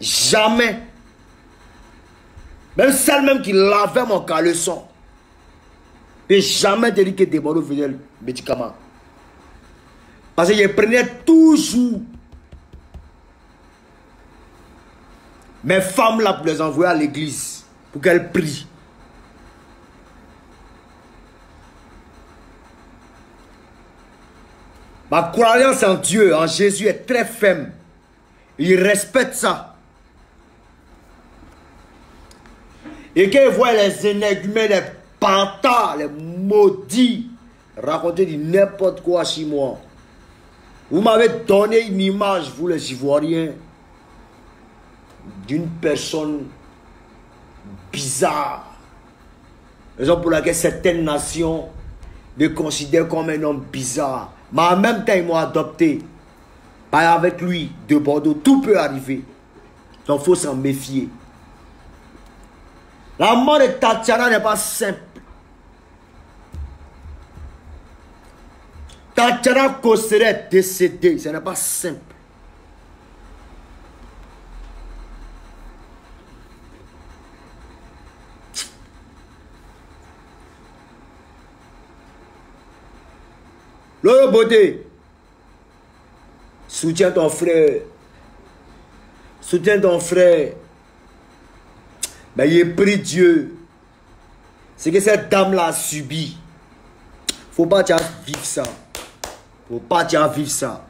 Jamais. Même celle même qui lavait mon caleçon. Et jamais te dit que Deborah faisait le médicament. Parce que je prenais toujours mes femmes là pour les envoyer à l'église. Pour qu'elles prient. Ma croyance en Dieu, en Jésus est très ferme. Il respecte ça. Et quand il voit les énergumènes, les pantas, les maudits, raconter du n'importe quoi chez moi. Vous m'avez donné une image, vous les Ivoiriens, d'une personne bizarre. Raison pour laquelle certaines nations me considèrent comme un homme bizarre. Mais en même temps, ils m'ont adopté. Avec lui, de Bordeaux, tout peut arriver. Donc, il faut s'en méfier. La mort de Tatiana n'est pas simple. Tatiana Kosere est décédée. Ce n'est pas simple. Lolo Beauté, soutiens ton frère. Soutiens ton frère. Mais il prie Dieu. C'est que cette dame-là a subi. Faut pas vivre ça. Faut pas vivre ça.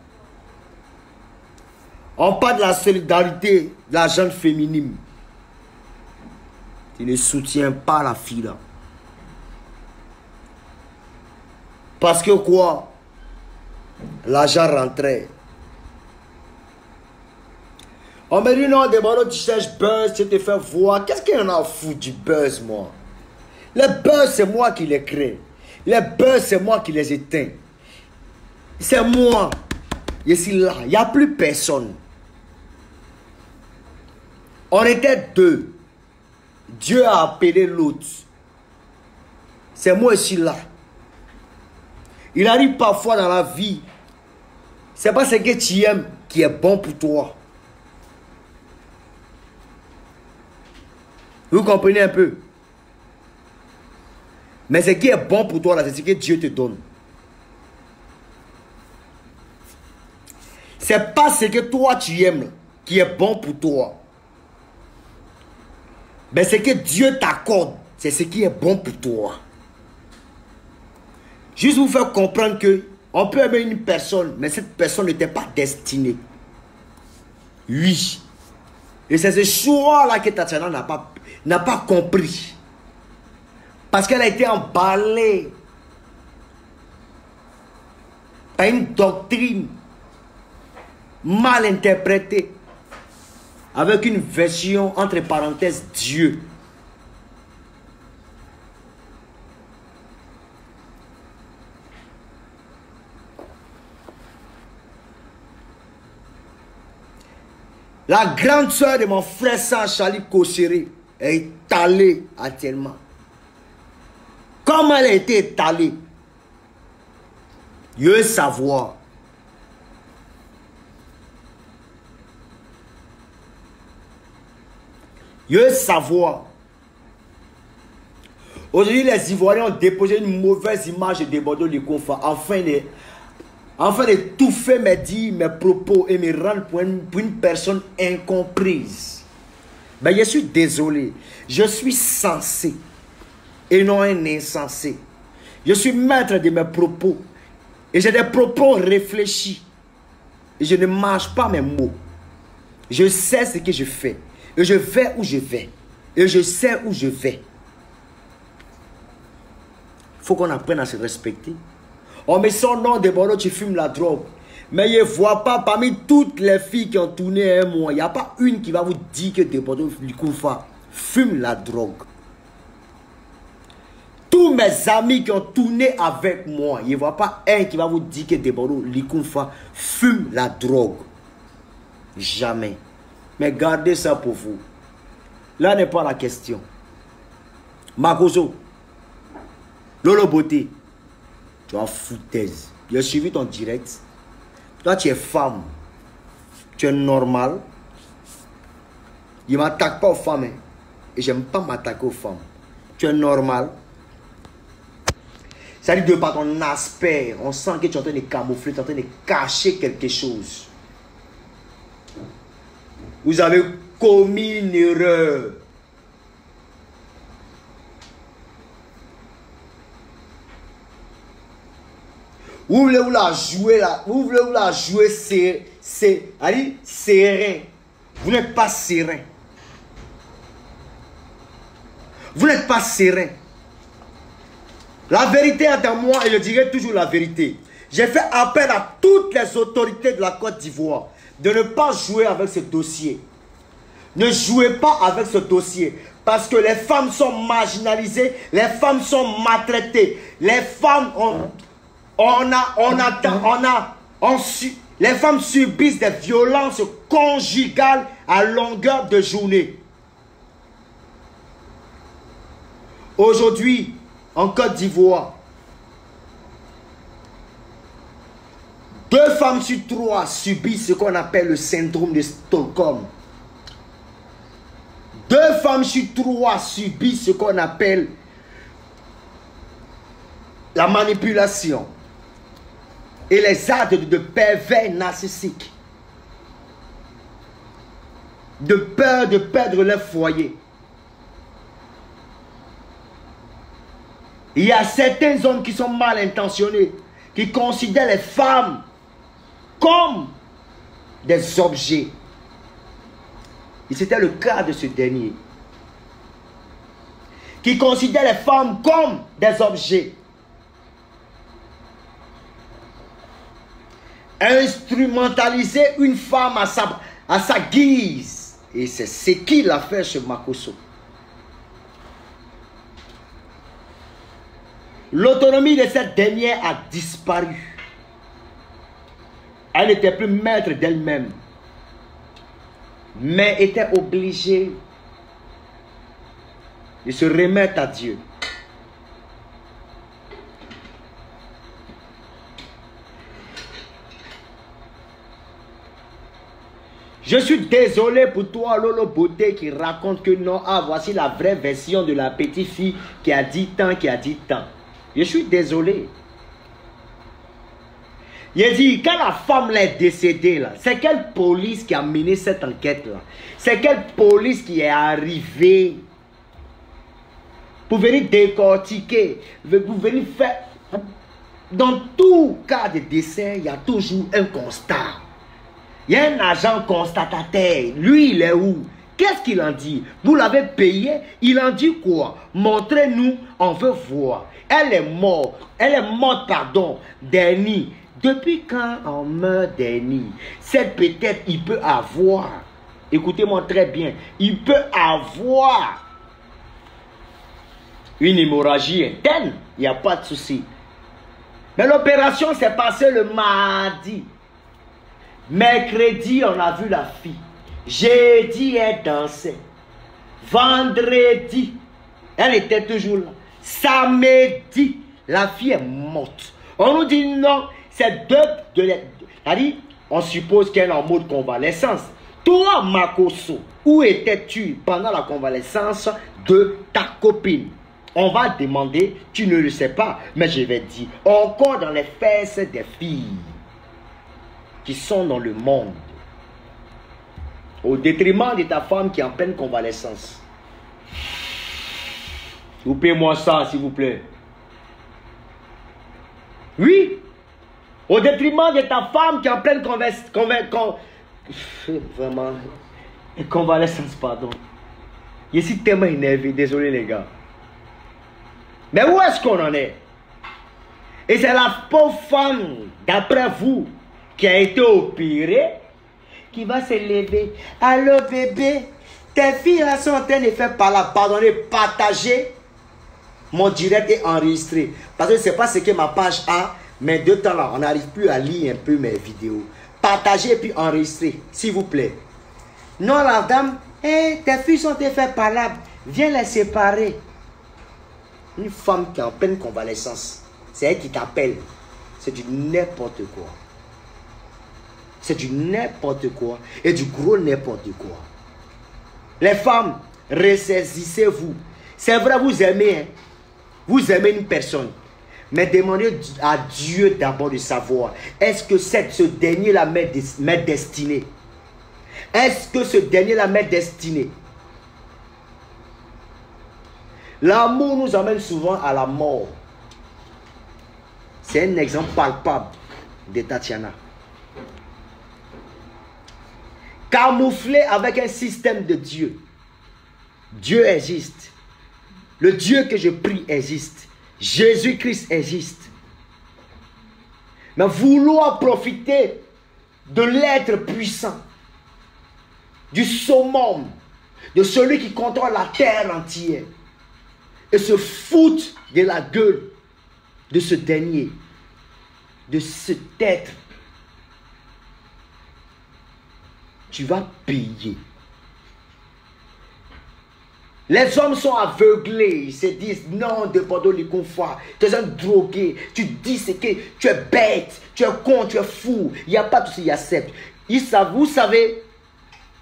On parle de la solidarité de la jeune féminine. Tu ne soutiens pas la fille là. Parce que quoi? L'argent rentrait. On me dit non, Deborah, tu cherches buzz, tu te fais voir. Qu'est-ce qu'il y en a à foutre du buzz, moi? Les buzz, c'est moi qui les crée. Les buzz, c'est moi qui les éteins. C'est moi. Je suis là. Il n'y a plus personne. On était deux. Dieu a appelé l'autre. C'est moi aussi là. Il arrive parfois dans la vie. C'est pas ce que tu aimes qui est bon pour toi. Vous comprenez un peu? Mais ce qui est bon pour toi, là, c'est ce que Dieu te donne. C'est pas ce que toi tu aimes qui est bon pour toi. Mais ce que Dieu t'accorde, c'est ce qui est bon pour toi. Juste vous faire comprendre que on peut aimer une personne, mais cette personne n'était pas destinée. Oui. Et c'est ce choix-là que Tatiana n'a pas compris. Parce qu'elle a été emballée par une doctrine mal interprétée, avec une version entre parenthèses Dieu. La grande soeur de mon frère Charlie Kosere est étalée actuellement. Comment elle a été étalée? Je veux savoir. Je veux savoir. Aujourd'hui, les Ivoiriens ont déposé une mauvaise image de Bordeaux le Confa afin de tout faire mes propos et me rendre pour une personne incomprise. Mais je suis désolé. Je suis censé et non un insensé. Je suis maître de mes propos. Et j'ai des propos réfléchis. Et je ne marche pas mes mots. Je sais ce que je fais. Et je vais où je vais. Et je sais où je vais. Il faut qu'on apprenne à se respecter. On met son nom de Bordeaux, tu fumes la drogue. Mais je ne vois pas parmi toutes les filles qui ont tourné un mois, il n'y a pas une qui va vous dire que de Bordeaux Likoufa fume la drogue. Tous mes amis qui ont tourné avec moi, il ne voit pas un qui va vous dire que de Bordeaux Likoufa fume la drogue. Jamais. Mais gardez ça pour vous. Là n'est pas la question. Makoso, Lolo Beauté, tu as foutaise. J'ai suivi ton direct. Toi, tu es femme. Tu es normal. Il ne m'attaque pas aux femmes. Hein. Et j'aime pas m'attaquer aux femmes. Tu es normal. Ça dit de par ton aspect, on sent que tu es en train de camoufler, tu es en train de cacher quelque chose. Vous avez commis une erreur. Vous voulez vous la jouer là, vous voulez vous la jouer serein. Vous n'êtes pas serein. Vous n'êtes pas serein. La vérité est en moi et je dirai toujours la vérité. J'ai fait appel à toutes les autorités de la Côte d'Ivoire de ne pas jouer avec ce dossier. Ne jouez pas avec ce dossier. Parce que les femmes sont marginalisées, les femmes sont maltraitées. Les femmes, les femmes subissent des violences conjugales à longueur de journée. Aujourd'hui, en Côte d'Ivoire, 2 femmes sur 3 subissent ce qu'on appelle le syndrome de Stockholm. 2 femmes sur 3 subissent ce qu'on appelle la manipulation et les actes de pervers narcissiques. De peur de perdre leur foyer. Il y a certains hommes qui sont mal intentionnés, qui considèrent les femmes comme des objets. Et c'était le cas de ce dernier. Qui considère les femmes comme des objets. Instrumentaliser une femme à sa guise. Et c'est ce qu'il a fait chez Makosso. L'autonomie de cette dernière a disparu. Elle n'était plus maître d'elle-même. Mais était obligée de se remettre à Dieu. Je suis désolé pour toi, Lolo Beauté, qui raconte que non, ah, voici la vraie version de la petite fille qui a dit tant, qui a dit tant. Je suis désolé. Il dit, quand la femme est décédée, là, c'est quelle police qui a mené cette enquête-là? C'est quelle police qui est arrivée pour venir décortiquer, pour venir faire... Dans tout cas de décès, il y a toujours un constat. Il y a un agent constatateur. Lui, il est où? Qu'est-ce qu'il en dit? Vous l'avez payé? Il en dit quoi? Montrez-nous, on veut voir. Elle est morte. Elle est morte, pardon, Denis. Depuis quand on meurt Denis? C'est peut-être, il peut avoir. Écoutez-moi très bien. Il peut avoir une hémorragie interne. Il n'y a pas de souci. Mais l'opération s'est passée le mardi. Mercredi, on a vu la fille. Jeudi, elle dansait. Vendredi, elle était toujours là. Samedi, la fille est morte. On nous dit non, c'est on suppose qu'elle est en mode convalescence. Toi, Makosso, où étais-tu pendant la convalescence de ta copine? On va demander, tu ne le sais pas, mais je vais dire, encore dans les fesses des filles qui sont dans le monde, au détriment de ta femme qui est en pleine convalescence. Coupez-moi ça, s'il vous plaît. Oui, au détriment de ta femme qui est en pleine convalescence, pardon. Je suis tellement énervé, désolé les gars. Mais où est-ce qu'on en est? Et c'est la pauvre femme, d'après vous, qui a été opérée, qui va se lever. Allô bébé, tes filles là sont en train de faire par là, pardonnez, partager. Mon direct est enregistré. Parce que ce n'est pas ce que ma page a, mais de temps là, on n'arrive plus à lire un peu mes vidéos. Partagez et puis enregistrer, s'il vous plaît. Non, la dame, tes filles sont en train de faire par là, viens les séparer. Une femme qui est en pleine convalescence, c'est elle qui t'appelle. C'est du n'importe quoi. C'est du n'importe quoi et du gros n'importe quoi. Les femmes, ressaisissez-vous. C'est vrai, vous aimez, hein? Vous aimez une personne. Mais demandez à Dieu d'abord de savoir, est-ce que ce dernier-là m'est destiné? Est-ce que ce dernier-là m'est destiné? L'amour nous amène souvent à la mort. C'est un exemple palpable de Tatiana. Camouflé avec un système de Dieu. Dieu existe. Le Dieu que je prie existe. Jésus-Christ existe. Mais vouloir profiter de l'être puissant, du summum, de celui qui contrôle la terre entière, et se foutre de la gueule de ce dernier, de cet être, tu vas payer. Les hommes sont aveuglés, ils se disent non, de Bordeaux les confort, tu es un drogué, tu dis ce que tu es bête, tu es con, tu es fou, il n'y a pas tout ce qu'ils acceptent. Vous savez,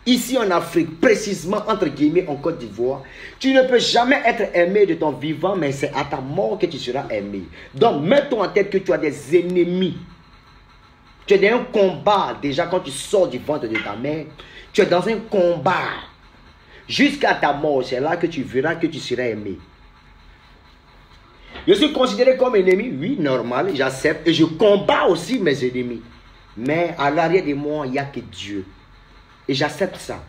ici en Afrique, précisément entre guillemets en Côte d'Ivoire, tu ne peux jamais être aimé de ton vivant, mais c'est à ta mort que tu seras aimé. Donc mets-toi en tête que tu as des ennemis. Tu es dans un combat déjà quand tu sors du ventre de ta mère, tu es dans un combat. Jusqu'à ta mort, c'est là que tu verras que tu seras aimé. Je suis considéré comme ennemi, oui, normal, j'accepte. Et je combats aussi mes ennemis. Mais à l'arrière de moi, il n'y a que Dieu. Et j'accepte ça.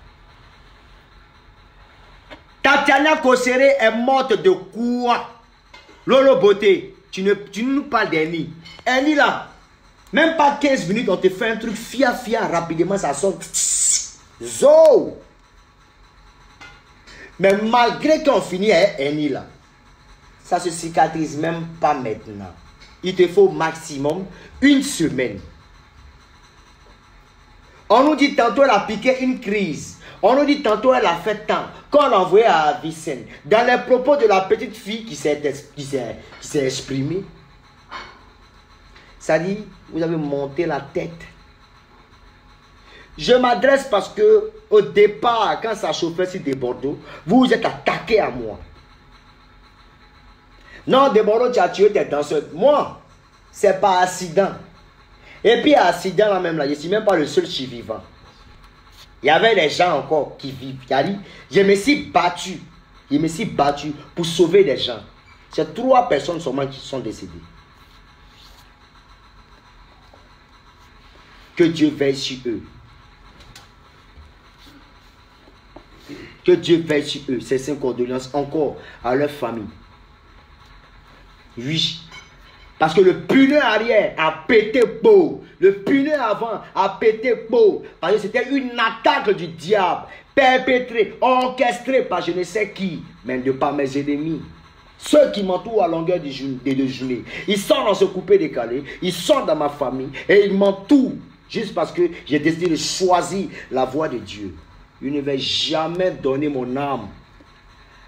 Tatiana Kosere est morte de quoi? Lolo Beauté, tu nous parles d'Annie. Annie là, même pas 15 minutes, on te fait un truc fia rapidement, ça sort. Zo! Mais malgré qu'on finit avec Annie là, ça se cicatrise même pas maintenant. Il te faut maximum une semaine. On nous dit tantôt elle a piqué une crise. On nous dit tantôt elle a fait tant. Quand on l'a envoyé à Vicenne, dans les propos de la petite fille qui s'est exprimée, ça dit, vous avez monté la tête. Je m'adresse parce que au départ, quand ça chauffait sur des Bordeaux, vous vous êtes attaqué à moi. Non, des Bordeaux, tu as tué tes danseurs. Moi, c'est pas accident. Et puis accident là même là, je ne suis même pas le seul survivant. Il y avait des gens encore qui vivent. Je me suis battu. Je me suis battu pour sauver des gens. C'est 3 personnes seulement qui sont décédées. Que Dieu veille sur eux. Que Dieu veille sur eux. C'est 5 condoléances encore à leur famille. Oui. Parce que le pneu arrière a pété beau. Le pneu avant a pété beau. Parce que c'était une attaque du diable. Perpétrée, orchestrée par je ne sais qui. Mais de par mes ennemis. Ceux qui m'entourent à longueur de journée. Ils sont dans ce coupé décalé. Ils sont dans ma famille. Et ils m'entourent. Juste parce que j'ai décidé de choisir la voie de Dieu. Je ne vais jamais donner mon âme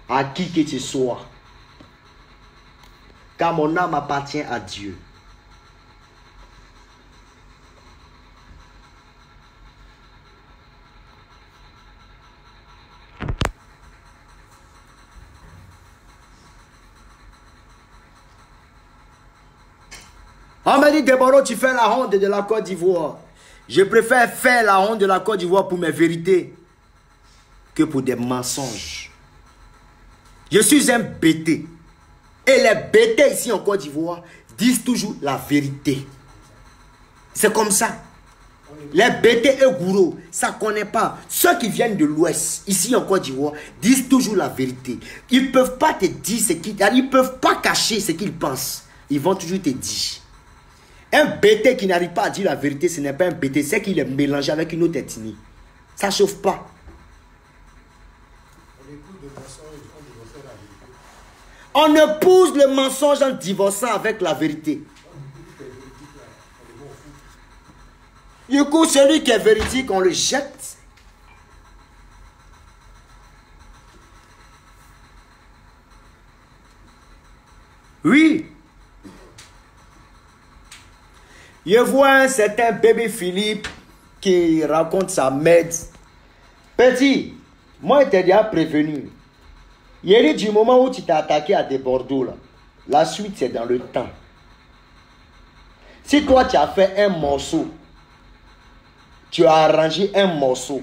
à qui que ce soit. Car mon âme appartient à Dieu. On m'a dit, Deborah, tu fais la honte de la Côte d'Ivoire. Je préfère faire la honte de la Côte d'Ivoire pour mes vérités que pour des mensonges. Je suis un bêté. Et les bêtés ici en Côte d'Ivoire disent toujours la vérité. C'est comme ça. Les bêtés et gourous, ça ne connaît pas. Ceux qui viennent de l'Ouest, ici en Côte d'Ivoire, disent toujours la vérité. Ils ne peuvent pas te dire ce qu'ils... Ils ne peuvent pas cacher ce qu'ils pensent. Ils vont toujours te dire. Un bêté qui n'arrive pas à dire la vérité, ce n'est pas un bêté. C'est qu'il est mélangé avec une autre ethnie. Ça ne chauffe pas. On épouse le mensonge en divorçant avec la vérité. Du coup, celui qui est véridique, on le jette. Oui. Je vois un certain bébé Philippe qui raconte sa merde. Petit, Moi, je t'ai déjà prévenu. Il dit du moment où tu t'es attaqué à des Bordeaux, là, la suite, c'est dans le temps. Si toi, tu as fait un morceau, tu as arrangé un morceau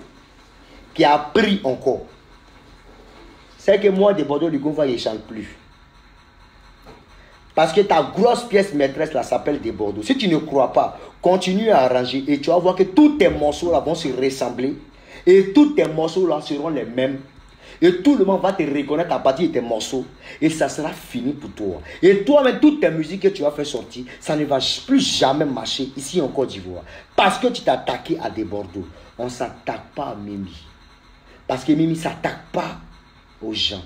qui a pris encore, c'est que moi, des Bordeaux, du coup, je ne chante plus. Parce que ta grosse pièce maîtresse, là, s'appelle des Bordeaux. Si tu ne crois pas, continue à arranger et tu vas voir que tous tes morceaux, là, vont se ressembler. Et tous tes morceaux, là, seront les mêmes. Et tout le monde va te reconnaître à partir de tes morceaux. Et ça sera fini pour toi. Et toi-même, toutes tes musiques que tu as fait sortir, ça ne va plus jamais marcher ici en Côte d'Ivoire. Parce que tu t'es attaqué à des Bordeaux. On ne s'attaque pas à Mimi. Parce que Mimi ne s'attaque pas aux gens.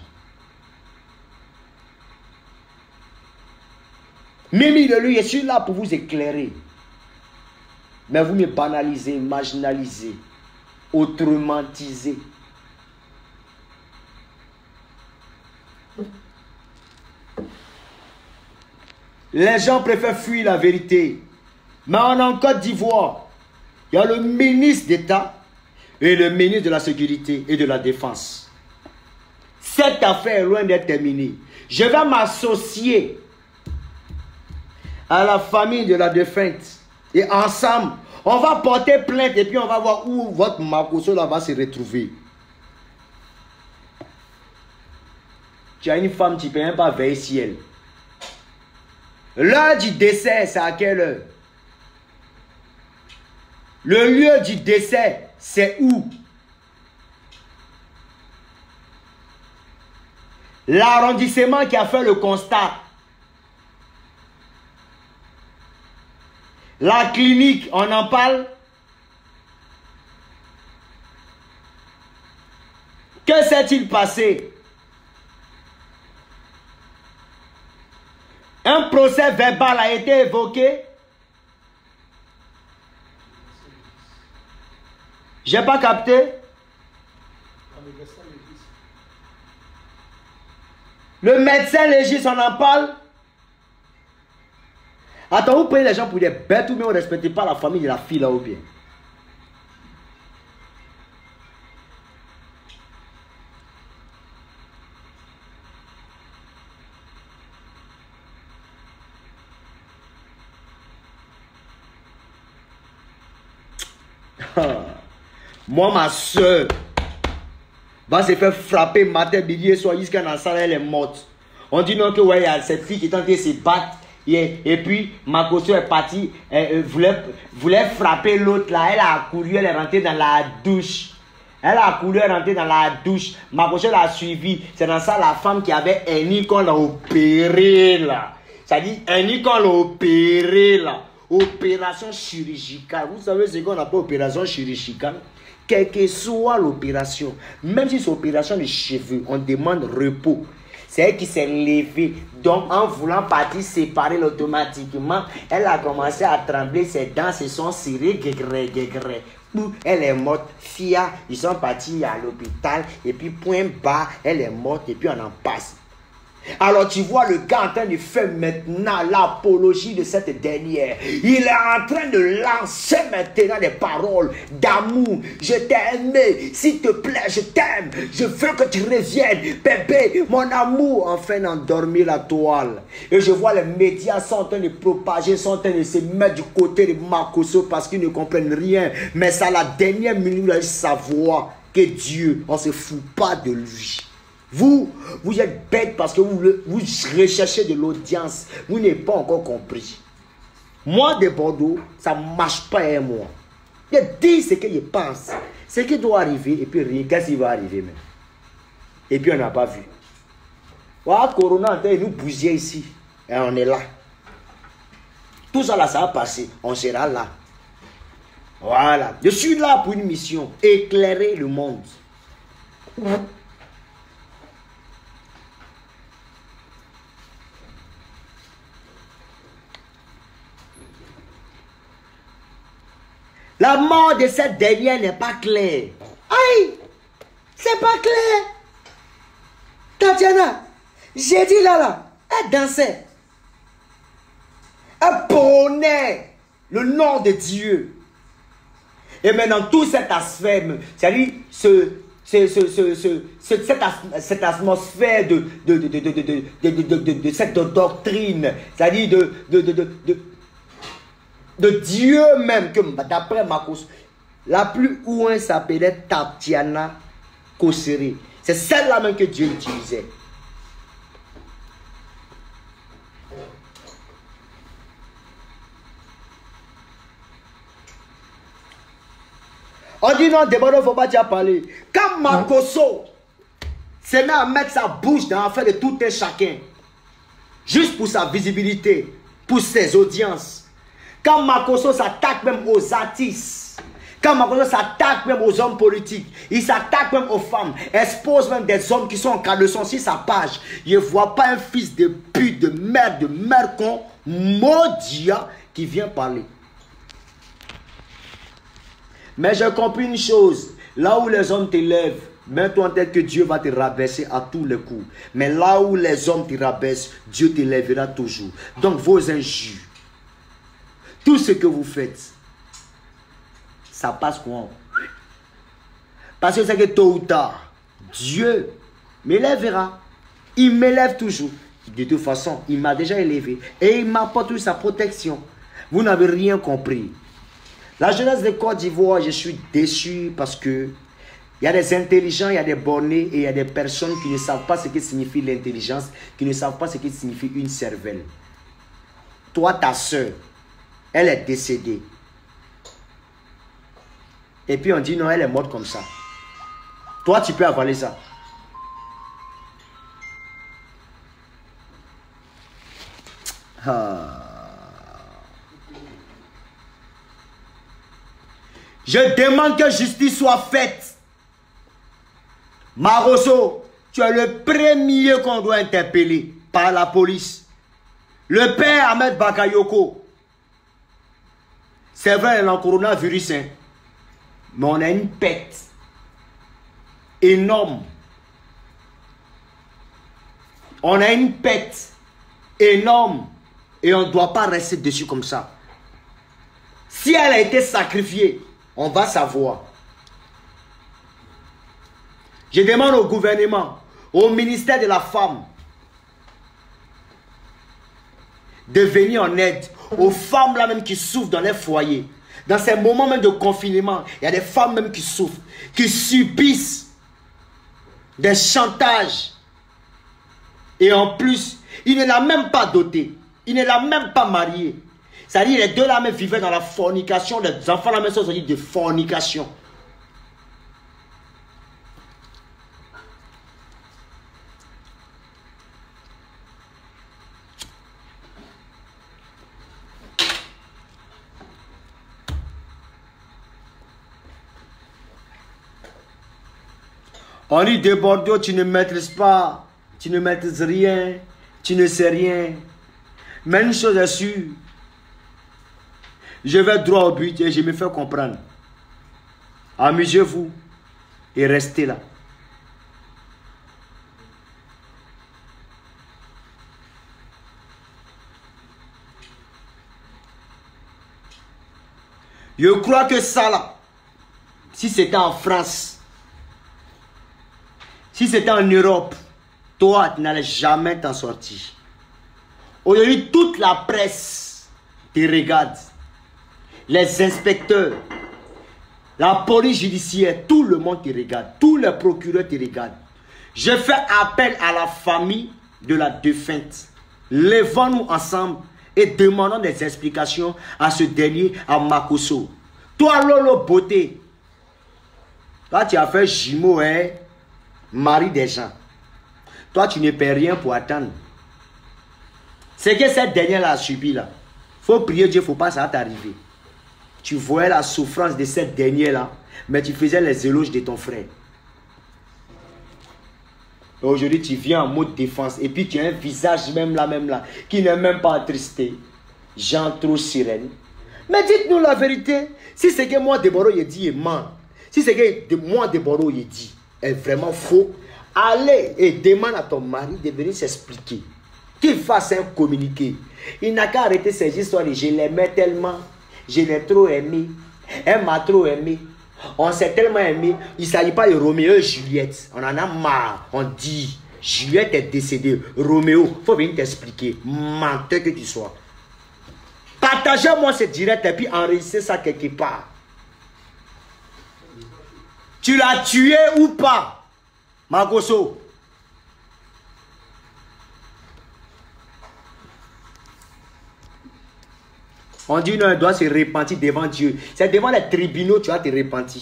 Mimi de lui, je suis là pour vous éclairer. Mais vous me banalisez, marginalisez, autrematisez. Les gens préfèrent fuir la vérité. Mais en Côte d'Ivoire, il y a le ministre d'État et le ministre de la Sécurité et de la Défense. Cette affaire est loin d'être terminée. Je vais m'associer à la famille de la défunte. Et ensemble, on va porter plainte et puis on va voir où votre Makosso là va se retrouver. Tu as une femme, tu ne peux même pas veiller si elle. L'heure du décès, c'est à quelle heure? Le lieu du décès, c'est où? L'arrondissement qui a fait le constat. La clinique, on en parle? Que s'est-il passé? Un procès verbal a été évoqué? J'ai pas capté? Le médecin légiste, on en parle? Attends, vous prenez les gens pour des bêtes ou bien vous ne respectez pas la famille de la fille là ou bien? Moi, ma soeur va se faire frapper matin, midi et soir jusqu'à la salle, elle est morte. On dit non que ouais, il y a cette fille qui est en train de se battre. Et puis, Makosso est partie, elle voulait frapper l'autre là. Elle a couru, elle est rentrée dans la douche. Elle a couru, elle est rentrée dans la douche. Makosso l'a suivi. C'est dans ça la femme qui avait un qu'on l'a opéré là. Ça dit un qu'on l'a opéré là. Opération chirurgicale. Vous savez ce qu'on appelle opération chirurgicale? Quelle que soit l'opération, même si c'est opération de cheveux, on demande repos. C'est elle qui s'est levée. Donc, en voulant partir séparer automatiquement, elle a commencé à trembler. Ses dents se sont serrées. Elle est morte. Fia, ils sont partis à l'hôpital. Et puis, point bas, elle est morte. Et puis, on en passe. Alors tu vois le gars en train de faire maintenant l'apologie de cette dernière. Il est en train de lancer maintenant des paroles d'amour. Je t'ai aimé, s'il te plaît, je t'aime. Je veux que tu reviennes, bébé, mon amour. Enfin d'endormir la toile. Et je vois les médias sont en train de propager, sont en train de se mettre du côté de Makosso parce qu'ils ne comprennent rien. Mais c'est à la dernière minute, là, sa voix que Dieu, on ne se fout pas de lui. Vous êtes bête parce que vous recherchez de l'audience. Vous n'avez pas encore compris. Moi, de Bordeaux, ça ne marche pas un mois. Je dis ce que je pense. Ce qui doit arriver, et puis rien, qu'est-ce qui va arriver même? Et puis on n'a pas vu. Voilà, Corona, il nous bousillait ici. Et on est là. Tout ça là, ça va passer. On sera là. Voilà. Je suis là pour une mission. Éclairer le monde. La mort de cette dernière n'est pas claire. Aïe, c'est pas clair. Tatiana, j'ai dit là, elle dansait. Elle prônait le nom de Dieu. Et maintenant, tout cet aspect, c'est-à-dire cette atmosphère de cette doctrine, c'est-à-dire de Dieu même, que d'après Marcos, la plus ouin s'appelait Tatiana Kosere. C'est celle-là même que Dieu utilisait. On dit non, Débordeur, il ne faut pas déjà parler. Quand Makoso se met à mettre sa bouche dans l'affaire de tout un chacun, juste pour sa visibilité, pour ses audiences, quand Makoso s'attaque même aux artistes, quand Makoso s'attaque même aux hommes politiques, il s'attaque même aux femmes, expose même des hommes qui sont en cas de son sur sa page, il ne voit pas un fils de pute, de merde con, maudia, qui vient parler. Mais j'ai compris une chose, là où les hommes t'élèvent, mets-toi en tête que Dieu va te rabaisser à tous les coups. Mais là où les hommes te rabaissent, Dieu t'élèvera toujours. Donc vos injures, tout ce que vous faites, ça passe quoi? Parce que c'est que tôt ou tard, Dieu m'élèvera. Il m'élève toujours. De toute façon, il m'a déjà élevé. Et il m'apporte toujours sa protection. Vous n'avez rien compris. La jeunesse de Côte d'Ivoire, je suis déçu parce que il y a des intelligents, il y a des bornés et il y a des personnes qui ne savent pas ce que signifie l'intelligence, qui ne savent pas ce que signifie une cervelle. Toi, ta soeur, elle est décédée. Et puis on dit non, elle est morte comme ça. Toi, tu peux avaler ça. Je demande que justice soit faite. Maroso, tu es le premier qu'on doit interpeller par la police. Le père Ahmed Bakayoko. C'est vrai, il y a un coronavirus, hein, mais on a une pète énorme. On a une pète énorme et on ne doit pas rester dessus comme ça. Si elle a été sacrifiée, on va savoir. Je demande au gouvernement, au ministère de la Femme, de venir en aide aux femmes là même qui souffrent dans les foyers. Dans ces moments même de confinement, il y a des femmes même qui souffrent, qui subissent des chantages. Et en plus, il ne l'a même pas dotée. Il ne l'a même pas mariée. C'est-à-dire les deux là même vivaient dans la fornication. Les enfants là même sont sortis de fornication. On dit de Bordeaux, tu ne maîtrises pas, tu ne maîtrises rien, tu ne sais rien. Mais une chose est sûre, je vais droit au but et je me fais comprendre. Amusez-vous et restez là. Je crois que ça là, si c'était en France, si c'était en Europe, toi, tu n'allais jamais t'en sortir. Aujourd'hui, toute la presse te regarde. Les inspecteurs, la police judiciaire, tout le monde te regarde. Tous les procureurs te regardent. Je fais appel à la famille de la défunte. Levons-nous ensemble et demandons des explications à ce dernier, à Makoso. Toi, Lolo Beauté, toi, tu as fait jumeau, hein? Mari des gens. Toi, tu ne paies rien pour attendre. C'est que cette dernière-là a subi là. Il faut prier Dieu, il ne faut pas ça t'arriver. Tu voyais la souffrance de cette dernière-là, mais tu faisais les éloges de ton frère. Aujourd'hui, tu viens en mode défense et puis tu as un visage même là, qui n'est même pas attristé. Jean trop sirène. Mais dites-nous la vérité. Si c'est que moi, Déboro, il dit, il ment. Si c'est que moi, Déboro, il dit, est vraiment faux, allez et demande à ton mari de venir s'expliquer. Qu'il fasse un communiqué. Il n'a qu'à arrêter ces histoires de je l'aimais tellement, je l'ai trop aimé, elle m'a trop aimé. On s'est tellement aimé. Il ne s'agit pas de Roméo et Juliette. On en a marre. On dit, Juliette est décédée. Roméo, il faut venir t'expliquer. Menteur que tu sois. Partagez-moi ce direct et puis enregistrez ça quelque part. Tu l'as tué ou pas, Makosso? On dit non, il doit se repentir devant Dieu. C'est devant les tribunaux tu vas te repentir.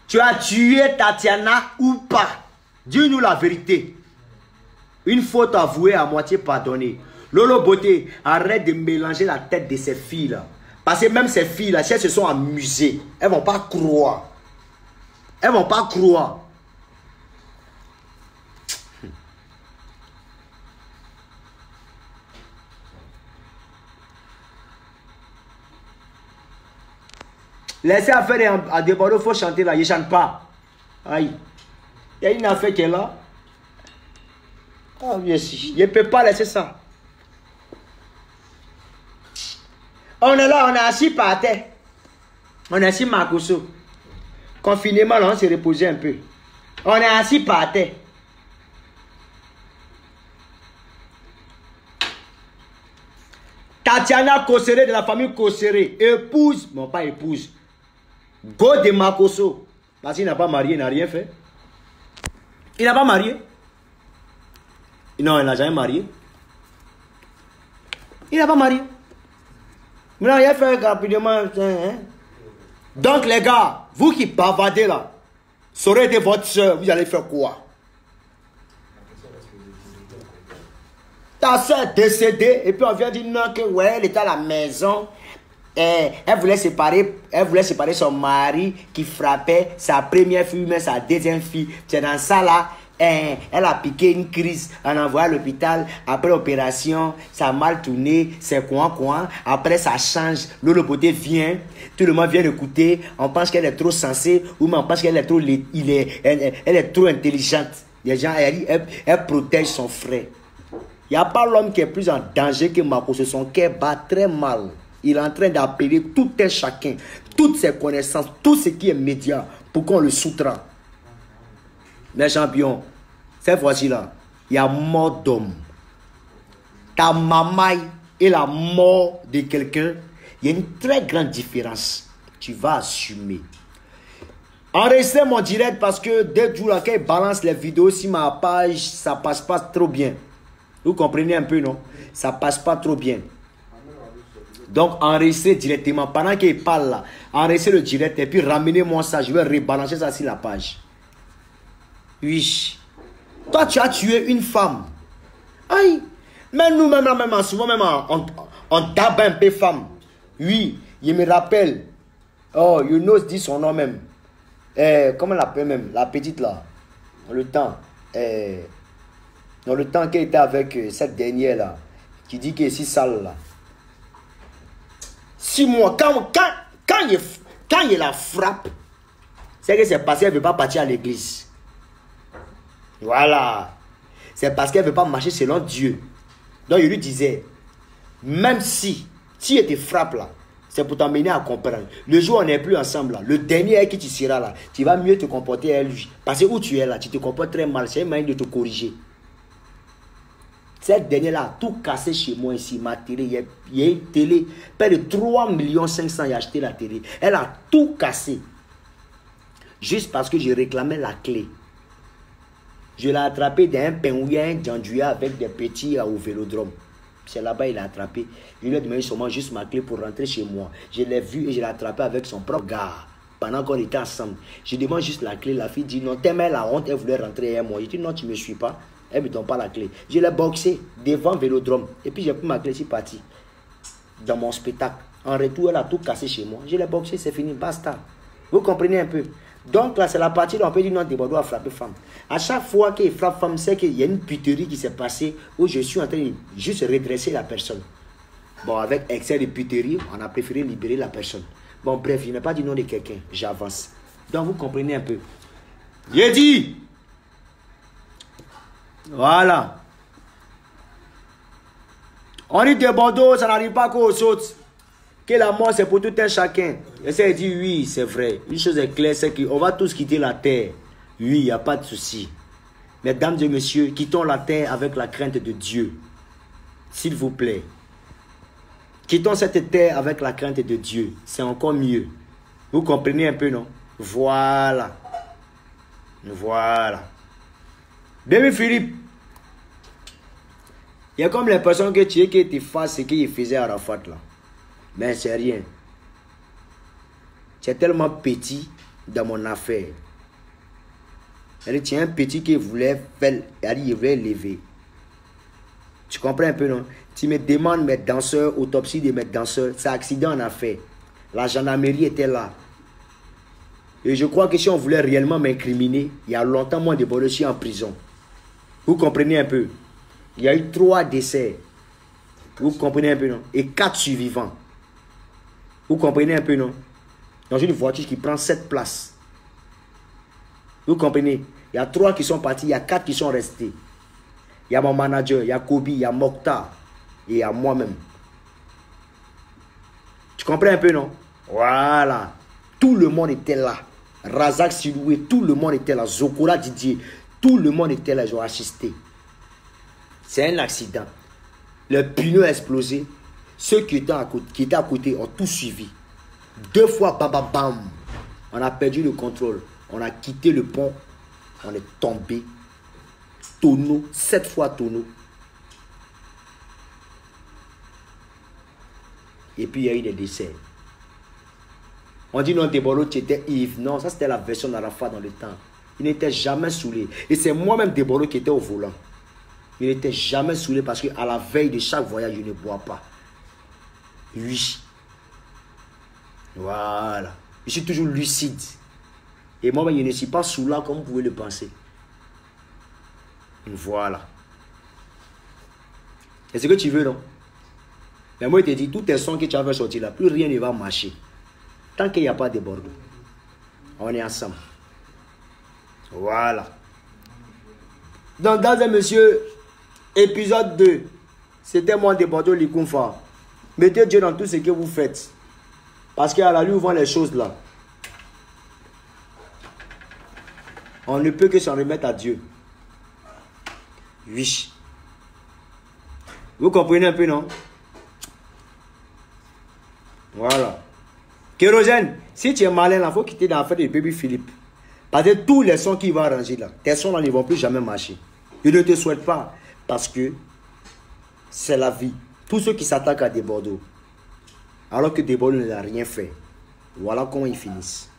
Tu as tué Tatiana ou pas? Dis-nous la vérité. Une faute avouée à moitié pardonnée. Lolo Beauté, arrête de mélanger la tête de ces filles-là. Parce que même ces filles-là, si elles se sont amusées, elles ne vont pas croire. Elles ne vont pas croire. Laissez affaire à déborder, il faut chanter là, il ne chante pas. Aïe. Il y a une affaire qui est là. Ah, bien sûr. Je ne peux pas laisser ça. On est là, on est assis par terre. On est assis Makosso. Confinement, là, on s'est reposé un peu. On est assis par terre. Tatiana Kossere de la famille Kossere. Épouse, non pas épouse. Go de Makosso. Parce qu'il n'a pas marié, il n'a rien fait. Il n'a pas marié. Non, il n'a jamais marié. Il n'a pas marié. Maintenant, il a fait rapidement. Hein? Donc, les gars, vous qui bavardez là, ça aurait été votre soeur, vous allez faire quoi? Ta soeur est décédée, et puis on vient dire non, que ouais, elle était à la maison. Elle voulait séparer son mari qui frappait sa première fille, mais sa deuxième fille. C'est dans ça là. Elle a piqué une crise, on a envoyé à l'hôpital. Après l'opération, ça a mal tourné, c'est coin. Après, ça change. Lolo Beauté vient, tout le monde vient écouter. On pense qu'elle est trop sensée, ou on pense qu'elle est trop, elle est trop intelligente. Les gens, elle protège son frère. Il n'y a pas l'homme qui est plus en danger que Makosso. Son cœur bat très mal. Il est en train d'appeler tout un chacun, toutes ses connaissances, tout ce qui est média, pour qu'on le soutra. Mes champions, cette fois-ci-là, il y a mort d'homme. Ta mamaille et la mort de quelqu'un, il y a une très grande différence. Tu vas assumer. Enregistrez mon direct parce que dès que je balance les vidéos sur ma page, ça passe pas trop bien. Vous comprenez un peu, non? Ça passe pas trop bien. Donc, enregistrez directement. Pendant qu'il parle là, enregistrez le direct et puis ramenez-moi ça. Je vais rebalancer ça sur la page. Oui. Toi, tu as tué une femme. Aïe. Mais nous-mêmes, même, souvent, même, on tape un peu femme. Oui. Je me rappelle. Oh, Younos dit son nom même. Comment elle l'appelle même? La petite là. Dans le temps. Dans le temps qu'elle était avec cette dernière là. Qui dit qu'elle est si sale là. 6 mois. Quand il la frappe, c'est que c'est parce qu'elle ne veut pas partir à l'église. Voilà. C'est parce qu'elle ne veut pas marcher selon Dieu. Donc il lui disait, même si elle te frappe là, c'est pour t'amener à comprendre. Le jour où on n'est plus ensemble là, le dernier avec qui tu seras là, tu vas mieux te comporter avec lui. Parce que où tu es là, tu te comportes très mal. C'est une manière de te corriger. Cette dernière-là a tout cassé chez moi ici, ma télé. Il y a une télé, près de 3 500 000, il a acheté la télé. Elle a tout cassé. Juste parce que je réclamais la clé. Je l'ai attrapé d'un pingouin d'Andouya avec des petits au vélodrome. C'est là-bas il l'a attrapé. Je lui ai demandé seulement juste ma clé pour rentrer chez moi. Je l'ai vu et je l'ai attrapé avec son propre gars. Pendant qu'on était ensemble. Je demande juste la clé. La fille dit non, t'aimais la honte, elle voulait rentrer avec moi. Je dis non, tu ne me suis pas. Elle ne me donne pas la clé. Je l'ai boxé devant Vélodrome. Et puis j'ai pris ma clé, je suis parti. Dans mon spectacle. En retour, elle a tout cassé chez moi. Je l'ai boxé, c'est fini, basta. Vous comprenez un peu? Donc là, c'est la partie où on peut dire non, Débordou a frappé femme. À chaque fois qu'il frappe femme, c'est qu'il y a une puterie qui s'est passée où je suis en train de juste redresser la personne. Bon, avec excès de puterie, on a préféré libérer la personne. Bon, bref, je n'ai pas dit non de quelqu'un. J'avance. Donc, vous comprenez un peu. J'ai dit. Voilà. On dit de Bordeaux, ça n'arrive pas qu'aux autres. Que la mort, c'est pour tout un chacun. Et ça, il dit, oui, c'est vrai. Une chose est claire, c'est qu'on va tous quitter la terre. Oui, il n'y a pas de souci. Mesdames et messieurs, quittons la terre avec la crainte de Dieu. S'il vous plaît. Quittons cette terre avec la crainte de Dieu. C'est encore mieux. Vous comprenez un peu, non? Voilà. Voilà. Baby Philippe. Il y a comme l'impression que tu es qui était face ce qu'il faisait à Arafat là. Mais c'est rien. Tu es tellement petit dans mon affaire. Tu es un petit qui voulait faire, il voulait lever. Tu comprends un peu, non? Tu me demandes mes danseurs, autopsie de mes danseurs. C'est accident en affaire. La gendarmerie était là. Et je crois que si on voulait réellement m'incriminer, il y a longtemps, moi, je suis en prison. Vous comprenez un peu? Il y a eu 3 décès. Vous comprenez un peu, non? Et 4 survivants. Vous comprenez un peu, non? Dans une voiture qui prend 7 places. Vous comprenez? Il y a 3 qui sont partis, il y a 4 qui sont restés. Il y a mon manager, il y a Kobi, il y a Mokhtar et il y a moi-même. Tu comprends un peu, non? Voilà. Tout le monde était là. Razak Siloué, tout le monde était là. Zokora Didier, tout le monde était là. Ils ont assisté. C'est un accident. Le pneu a explosé. Ceux qui étaient à côté ont tout suivi. 2 fois, bam, bam, bam. On a perdu le contrôle. On a quitté le pont. On est tombé. Tonneau, 7 fois tonneau. Et puis il y a eu des décès. On dit non, Debolo, tu étais ivre. Non, ça c'était la version d'Arafat dans le temps. Il n'était jamais saoulé. Et c'est moi-même Debolo qui était au volant. Il n'était jamais saoulé parce qu'à la veille de chaque voyage, je ne bois pas. Oui. Voilà. Je suis toujours lucide. Et moi, je ne suis pas saoulant comme vous pouvez le penser. Voilà. C'est ce que tu veux, non? Mais moi, je te dis, tous tes sons que tu avais sortis là, plus rien ne va marcher. Tant qu'il n'y a pas de Bordeaux. On est ensemble. Voilà. Donc, dans un monsieur, épisode 2, c'était moi de Bordeaux Likunfa. Mettez Dieu dans tout ce que vous faites. Parce qu'à la lui, on voit les choses là. On ne peut que s'en remettre à Dieu. Oui. Vous comprenez un peu, non? Voilà. Kérosène, si tu es malin, il faut quitter dans l'affaire de Baby Philippe. Parce que tous les sons qu'il va arranger là, tes sons là ne vont plus jamais marcher. Je ne te souhaite pas. Parce que c'est la vie. Tous ceux qui s'attaquent à des Bordeaux, alors que des Bordeaux n'a rien fait. Voilà comment ils finissent.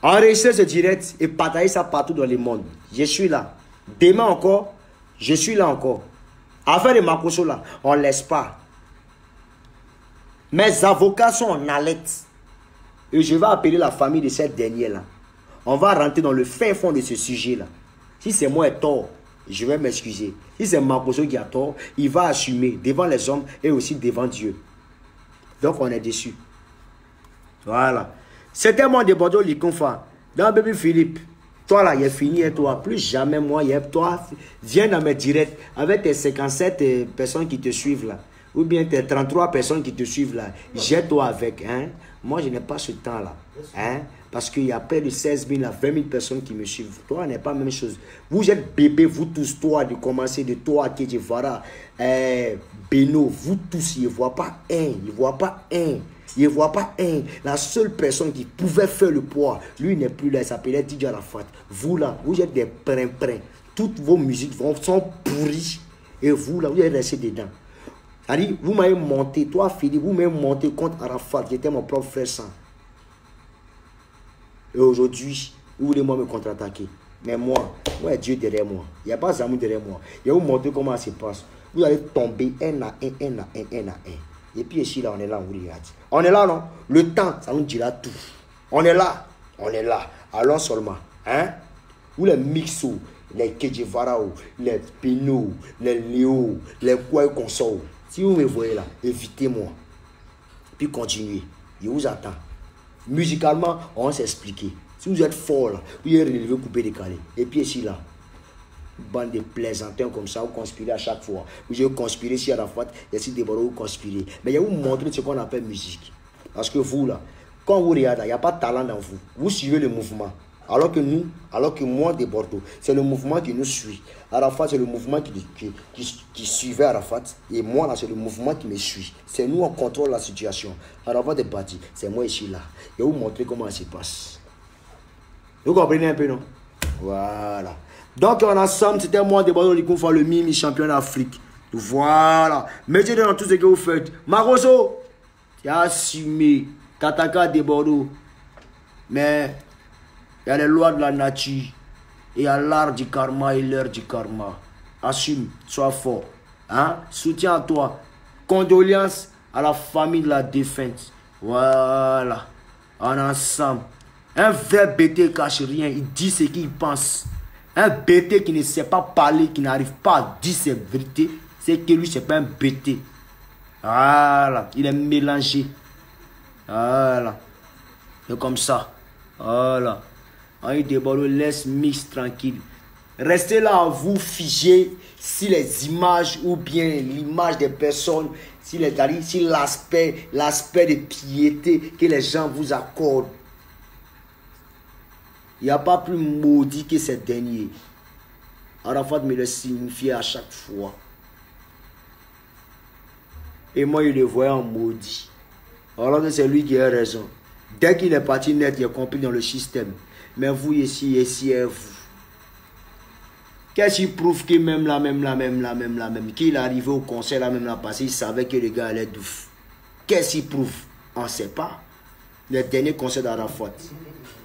Enregistrez ce direct et partagez ça partout dans le monde. Je suis là. Demain encore, je suis là encore. Affaire de Makoso là, on ne laisse pas. Mes avocats sont en alerte. Et je vais appeler la famille de cette dernière là. On va rentrer dans le fin fond de ce sujet là. Si c'est moi qui ai tort, je vais m'excuser. Si c'est Makoso qui a tort, il va assumer devant les hommes et aussi devant Dieu. Donc on est déçus. Voilà. C'était mon de Bordeaux Likunfa. Dans Baby Philippe. Toi là, il est fini et toi. Plus jamais moi, toi, viens dans mes directs avec tes 57 personnes qui te suivent là. Ou bien tes 33 personnes qui te suivent là. Jette-toi avec. Hein? Moi, je n'ai pas ce temps là. Hein? Parce qu'il y a près de 16 000 à 20 000 personnes qui me suivent. Toi, n'est pas la même chose. Vous êtes bébés, vous tous, toi, de commencer de toi, Kedjevara, Beno, vous tous, ils ne voient pas un. Ils ne voient pas un. Il ne voit pas un. La seule personne qui pouvait faire le poids, lui n'est plus là. Il s'appelait DJ Arafat. Vous là, vous êtes des prins-prins. Toutes vos musiques sont pourries. Et vous là, vous êtes restés dedans. C'est-à-dire, vous m'avez monté, toi Philippe, vous m'avez monté contre Arafat, qui était mon propre frère sang. Et aujourd'hui, vous voulez moi me contre-attaquer. Mais moi, Dieu derrière moi. Il n'y a pas d'amour derrière moi. Il va vous montrer comment ça se passe. Vous allez tomber un à un. Et puis ici, là, on est là, on vous regarde. On est là, non? Le temps, ça nous dira tout. On est là. Allons seulement. Hein? Ou les Mixo, les Kedjevarao, les Pino, les Léo, les Kouaï Consort. Si vous me voyez là, évitez-moi. Puis continuez. Je vous attends. Musicalement, on va s'expliquer. Si vous êtes fort là, vous allez relever, couper, décaler. Et puis ici, là. Bande de plaisantins comme ça, vous conspirez à chaque fois. Vous avez conspiré sur Arafat, et si Deborah vous conspirez. Mais il y a vous montrer ce qu'on appelle musique. Parce que vous là, quand vous regardez, il n'y a pas de talent dans vous. Vous suivez le mouvement. Alors que moi de Bordeaux, c'est le mouvement qui nous suit. Arafat, c'est le mouvement qui suivait Arafat. Et moi, là, c'est le mouvement qui me suit. C'est nous, on contrôle la situation. Arafat est parti. C'est moi ici, là. Je vais vous montrer comment ça se passe. Vous comprenez un peu, non? Voilà. Donc, en ensemble, c'était moi de Bordeaux, le Mimi champion d'Afrique. Voilà. Mettez dans tout ce que vous faites. Maroso, tu as assumé. Kataka de Bordeaux. Mais il y a les lois de la nature. Et il y a l'art du karma et l'heure du karma. Assume, sois fort. Hein? Soutiens à toi. Condoléances à la famille de la défunte. Voilà. En ensemble. Un vrai bêté cache rien. Il dit ce qu'il pense. Un bêté qui ne sait pas parler, qui n'arrive pas à dire ses vérités, c'est que lui, c'est pas un bêté. Voilà. Il est mélangé. Voilà. C'est comme ça. Voilà. Henri de Bordeaux laisse Mix tranquille. Restez là, vous figez si les images ou bien l'image des personnes, si l'aspect de piété que les gens vous accordent. Il n'y a pas plus maudit que ces derniers. Arafat me le signifiait à chaque fois. Et moi, je le voyais en maudit. Alors que c'est lui qui a raison. Dès qu'il est parti net, il est compris dans le système. Mais vous ici, et vous. Qu'est-ce qui prouve que même qu'il est arrivé au concert là même là parce qu'il savait que le gars allait douf. Qu'est-ce qui prouve? On ne sait pas. Le dernier concert d'Arafat.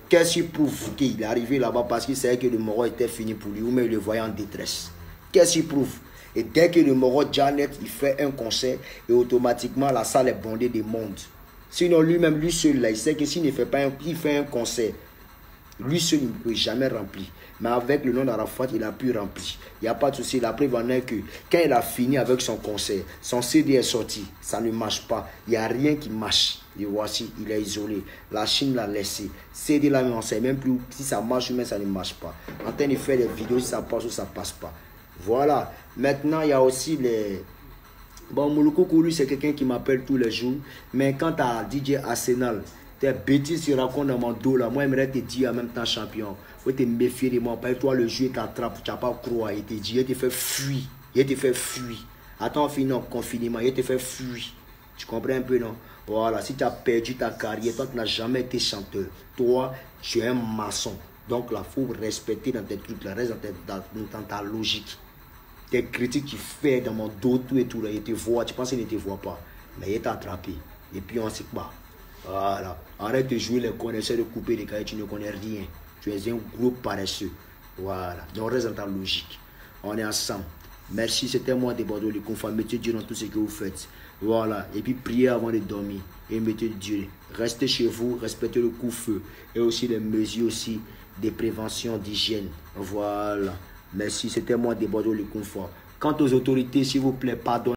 Qu'est-ce qui prouve qu'il est arrivé là-bas parce qu'il savait que le Moro était fini pour lui ou même il le voyait en détresse? Qu'est-ce qui prouve? Et dès que le Moro Janet il fait un concert et automatiquement la salle est bondée de monde. Sinon lui-même, lui seul là, il sait que s'il ne fait pas il fait un concert, lui seul il ne peut jamais remplir. Mais avec le nom d'Arafat, il a pu remplir. Il n'y a pas de souci. La preuve en est que quand il a fini avec son concert, son CD est sorti. Ça ne marche pas. Il n'y a rien qui marche. Et voici, il est isolé. La Chine l'a laissé. CD là, on ne sait même plus si ça marche ou même ça ne marche pas. En train de faire des vidéos, si ça passe ou ça ne passe pas. Voilà. Maintenant, il y a aussi les... Bon, Mouloukou, lui, c'est quelqu'un qui m'appelle tous les jours. Mais quant à DJ Arsenal, tes bêtises tu racontes dans mon dos là, moi j'aimerais te dire en même temps champion. Faut te méfier de moi. Parce que toi le jeu t'attrape, tu n'as pas croire. Il te dit, il te fait fuir. Il te fait fuir. Attends, finir confinement, il te fait fuir. Tu comprends un peu, non? Voilà, si tu as perdu ta carrière, toi tu n'as jamais été chanteur. Toi, tu es un maçon. Donc là, il faut respecter dans tes trucs, là, reste dans ta logique. Tes critiques tu fais dans mon dos, tout et tout là, il te voit. Tu penses qu'il ne te voit pas. Mais il t'a attrapé. Et puis on ne sait pas. Voilà. Arrête de jouer les connaisseurs, de couper les cahiers, tu ne connais rien. Tu es un gros paresseux. Voilà. Donc reste dans ta logique. On est ensemble. Merci, c'était moi de Bordeaux, le confort. Mettez Dieu dans tout ce que vous faites. Voilà. Et puis priez avant de dormir. Et mettez Dieu. Restez chez vous, respectez le couvre-feu. Et aussi les mesures aussi de prévention, d'hygiène. Voilà. Merci, c'était moi de Bordeaux, le confort. Quant aux autorités, s'il vous plaît, pardonnez.